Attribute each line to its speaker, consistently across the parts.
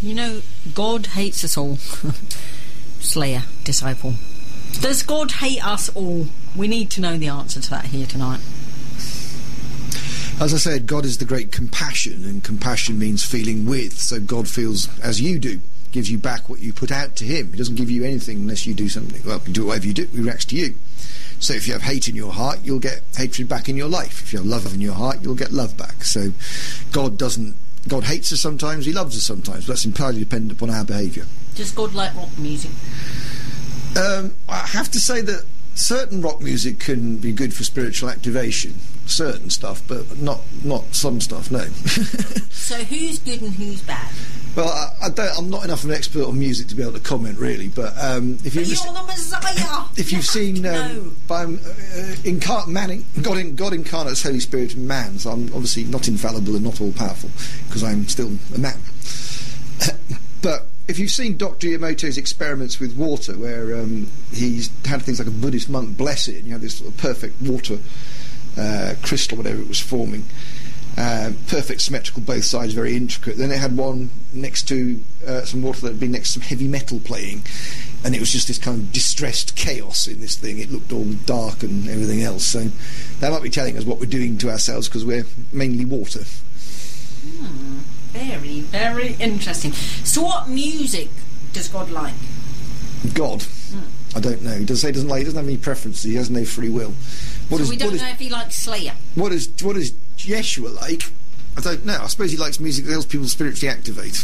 Speaker 1: You know, God hates us all. Slayer, disciple. Does God hate us all? We need to know the answer to that here tonight.
Speaker 2: As I said, God is the great compassion, and compassion means feeling with. So God feels as you do, gives you back what you put out to him. He doesn't give you anything unless you do something. Well, you do whatever you do, he reacts to you. So if you have hate in your heart, you'll get hatred back in your life. If you have love in your heart, you'll get love back. So God hates us sometimes, he loves us sometimes. But that's entirely dependent upon our behaviour. Does God like rock music? I have to say that certain rock music can be good for spiritual activation. Certain stuff, but not some stuff, no.
Speaker 1: So who's good and who's bad?
Speaker 2: Well, I'm not enough of an expert on music to be able to comment, really. But if
Speaker 1: you're the Messiah.
Speaker 2: If you've seen God incarnate as Holy Spirit in man, so I'm obviously not infallible and not all powerful because I'm still a man. But if you've seen Dr. Yamoto's experiments with water, where he's had things like a Buddhist monk bless it, and you have this sort of perfect water crystal, whatever it was forming. Perfect, symmetrical, both sides, very intricate. Then it had one next to some water that had been next to some heavy metal playing, and it was just this kind of distressed chaos in this thing. It looked all dark and everything else. So that might be telling us what we're doing to ourselves, because we're mainly water.
Speaker 1: Very, very interesting. So what music does God like?
Speaker 2: God? I don't know. He doesn't say he doesn't like. He doesn't have any preferences. He has no free will.
Speaker 1: We don't know if he likes Slayer.
Speaker 2: What is Yeshua like? I don't know. I suppose he likes music that helps people spiritually activate.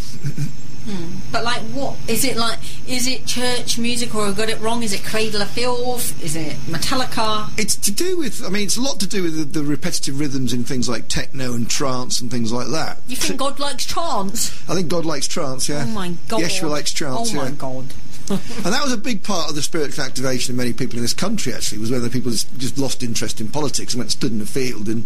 Speaker 1: But like what? Is it church music, or have I got it wrong? Is it Cradle of Filth? Is it Metallica?
Speaker 2: It's to do with, it's a lot to do with the repetitive rhythms in things like techno and trance and things like that.
Speaker 1: You think God likes trance?
Speaker 2: I think God likes trance, yeah.
Speaker 1: Oh my God.
Speaker 2: Yeshua likes trance,
Speaker 1: Oh my God.
Speaker 2: And that was a big part of the spiritual activation of many people in this country, actually, was when the people just lost interest in politics and went and stood in a field and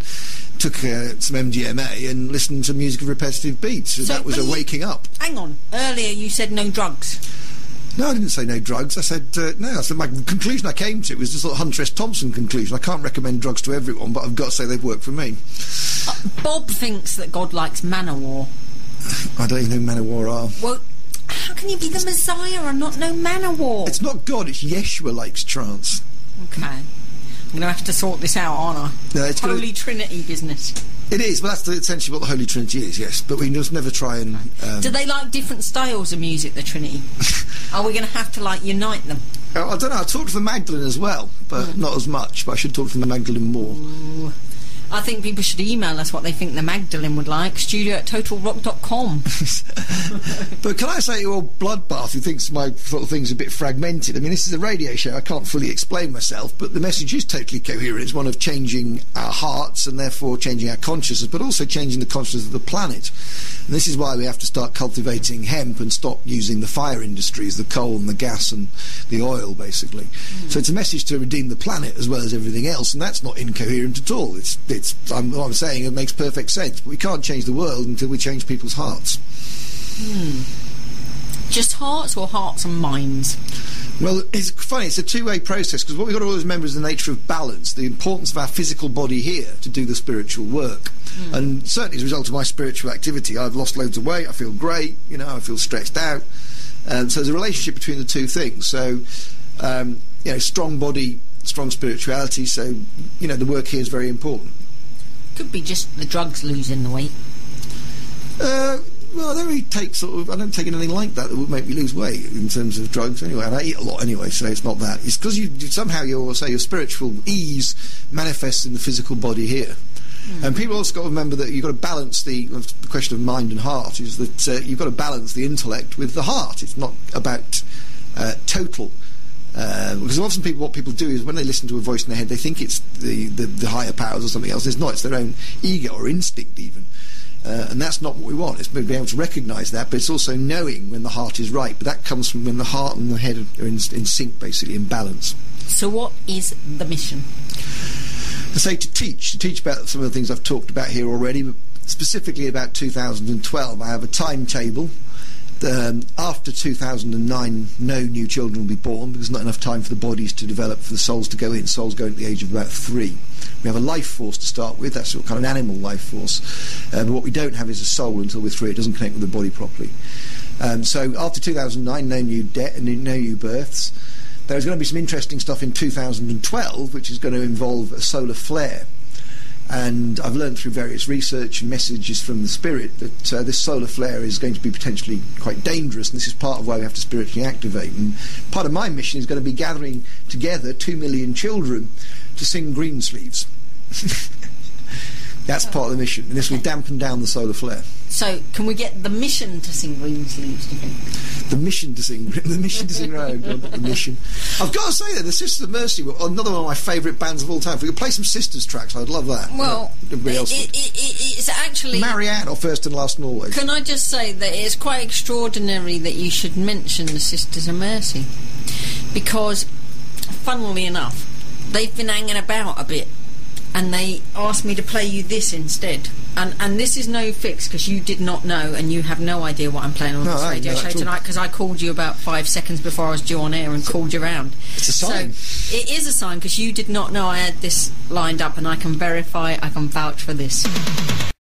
Speaker 2: took some MDMA and listened to music of repetitive beats. So that was a waking up.
Speaker 1: Hang on. Earlier you said no drugs.
Speaker 2: No, I didn't say no drugs. I said no. I said my conclusion I came to was the sort of Hunter S. Thompson conclusion. I can't recommend drugs to everyone, but I've got to say they've worked for me.
Speaker 1: Bob thinks that God likes Manowar.
Speaker 2: I don't even know who Manowar are.
Speaker 1: Well, how can you be the Messiah and not know Manowar?
Speaker 2: It's not God, it's Yeshua likes trance.
Speaker 1: Okay. I'm going to have to sort this out, aren't I?
Speaker 2: No, it's
Speaker 1: Holy Trinity business.
Speaker 2: It is, well, that's essentially what the Holy Trinity is, yes. But we just never try and...
Speaker 1: Do they like different styles of music, the Trinity? Are we going to have to, unite them?
Speaker 2: I don't know. I talked to the Magdalene as well, but not as much. But I should talk to the Magdalene more.
Speaker 1: Ooh. I think people should email us what they think the Magdalene would like. studio@totalrock.com.
Speaker 2: But can I say, Bloodbath, who thinks my sort of thing's a bit fragmented. This is a radio show. I can't fully explain myself, but the message is totally coherent. It's one of changing our hearts and therefore changing our consciousness, but also changing the consciousness of the planet. And this is why we have to start cultivating hemp and stop using the fire industries, the coal and the gas and the oil, basically. So it's a message to redeem the planet as well as everything else, and that's not incoherent at all. What I'm saying, it makes perfect sense, but we can't change the world until we change people's hearts.
Speaker 1: Just hearts or hearts and minds?
Speaker 2: Well, it's funny, it's a two-way process, because what we've got to always remember is the nature of balance, the importance of our physical body here to do the spiritual work. And certainly as a result of my spiritual activity, I've lost loads of weight, I feel great, I feel stretched out. So there's a relationship between the two things. So, strong body, strong spirituality, so, the work here is very important.
Speaker 1: Could be just the drugs losing the weight.
Speaker 2: Well, I don't really take I don't take anything like that would make me lose weight in terms of drugs anyway, and I eat a lot anyway, so it's not that. It's because somehow your spiritual ease manifests in the physical body here. And people also got to remember that you've got to balance the question of mind and heart, is that you've got to balance the intellect with the heart. It's not about total. Because often what people do is when they listen to a voice in their head, they think it's the higher powers or something else. It's not. It's their own ego or instinct even. And that's not what we want. It's being able to recognise that, but it's also knowing when the heart is right. But that comes from when the heart and the head are in sync, basically, in balance.
Speaker 1: So what is the mission?
Speaker 2: To say to teach about some of the things I've talked about here already, but specifically about 2012. I have a timetable. After 2009, no new children will be born because not enough time for the bodies to develop, for the souls to go in. Souls go in at the age of about 3. We have a life force to start with. That's kind of an animal life force. But what we don't have is a soul until we're 3. It doesn't connect with the body properly. So after 2009, no new births. There's going to be some interesting stuff in 2012, which is going to involve a solar flare. And I've learned through various research and messages from the spirit that this solar flare is going to be potentially quite dangerous, and this is part of why we have to spiritually activate. And part of my mission is going to be gathering together 2 million children to sing Greensleeves. That's part of the mission, and this will dampen down the solar flare.
Speaker 1: So, can we get the mission to sing Greensleeves, do you think?
Speaker 2: The mission to sing, oh God, the mission. I've got to say that the Sisters of Mercy were another one of my favourite bands of all time. If we could play some Sisters tracks, I'd love that.
Speaker 1: Well,
Speaker 2: everybody else
Speaker 1: it's actually...
Speaker 2: Marianne, or First and Last and Always.
Speaker 1: Can I just say that it's quite extraordinary that you should mention the Sisters of Mercy, because, funnily enough, they've been hanging about a bit, and they asked me to play you this instead. And this is no fix, because you did not know, and you have no idea what I'm playing on this radio show tonight, because I called you about 5 seconds before I was due on air and called you around.
Speaker 2: It's a sign.
Speaker 1: So it is a sign, because you did not know I had this lined up, and I can verify, I can vouch for this.